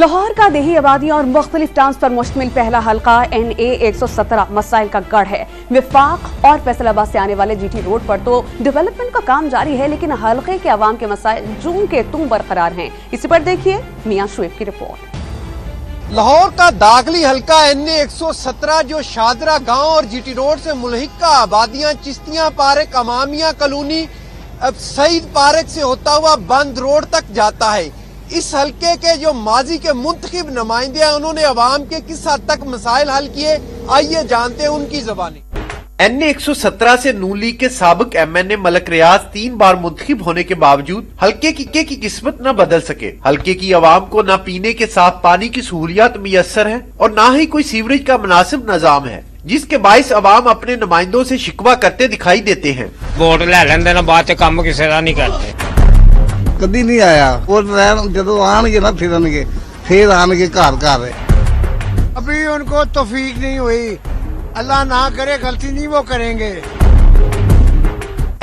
लाहौर का देही आबादियों और मुख्तलिफ टाउन्स पर मुश्तमिल पहला हल्का NA 117 मसाइल का गढ़ है। विफाक और फैसलाबाद से आने वाले GT रोड पर तो डेवलपमेंट का काम जारी है, लेकिन हल्के के अवाम के मसाइल जूं के तुम बरकरार हैं। इसी पर देखिए मियां शुएब की रिपोर्ट। लाहौर का दाखिली हल्का NA 117 जो शादरा गांव और GT रोड से मुल्हिका आबादियां चिश्तियां पार्क, अमामिया कॉलोनी, सईद पार्क से होता हुआ बंद रोड तक जाता है। इस हल्के के जो माजी के मुंतखब नुमाइंदे हैं, उन्होंने अवाम के किस हद तक मसाइल हल किए, आइए जानते हैं उनकी ज़बानी। NA 117 से नून लीग के साबिक MNA मलक रियाज 3 बार मुंतखब होने के बावजूद हल्के की किस्मत न बदल सके। हल्के की आवाम को न पीने के साफ पानी की सहूलियात मुयस्सर है और न ही कोई सीवरेज का मुनासिब निजाम है, जिसके बाइस अवाम अपने नुमाइंदों से शिकवा करते दिखाई देते हैं। वोट ले लेंदे ना, बाद च काम किसी का नहीं करते। कभी नहीं आया और जो आने ना फिर आने घर अभी उनको तौफीक नहीं हुई, अल्लाह ना करे गलती नहीं वो करेंगे।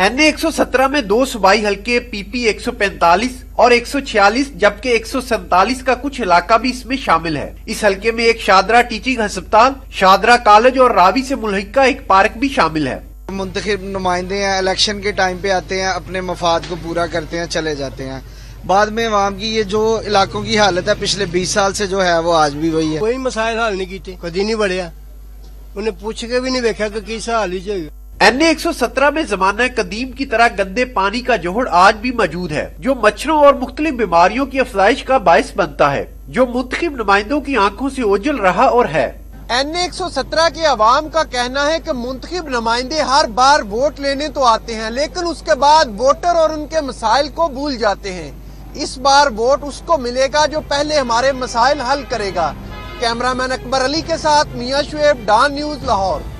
NA 117 में 2 सूबाई हल्के PP 145 और 146 जबकि 147 का कुछ इलाका भी इसमें शामिल है। इस हल्के में एक शादरा टीचिंग अस्पताल, शादरा कॉलेज और रावी से मुल्हिका एक पार्क भी शामिल है। मुंतखब नुमाइंदे हैं, इलेक्शन के टाइम पे आते हैं, अपने मफाद को पूरा करते हैं, चले जाते हैं। बाद में अवाम की ये जो इलाकों की हालत है पिछले 20 साल से जो है वो आज भी वही है। कोई मसाइल हल नहीं किए, कभी नहीं बढ़िया, उन्हें पूछ के भी नहीं देखा कि किस हाल ही चाहिए। NA 117 में जमाना कदीम की तरह गंदे पानी का जोहड़ आज भी मौजूद है, जो मच्छरों और मुख्तलिफ बीमारियों की अफजाइश का बायस बनता है, जो मुंतखब नुमाइंदों की आंखों से ओझल रहा और है। NA 117 के अवाम का कहना है कि मुंतखब नुमाइंदे हर बार वोट लेने तो आते हैं, लेकिन उसके बाद वोटर और उनके मसाइल को भूल जाते हैं। इस बार वोट उसको मिलेगा जो पहले हमारे मसाइल हल करेगा। कैमरामैन अकबर अली के साथ मियां शुएब, डॉन न्यूज, लाहौर।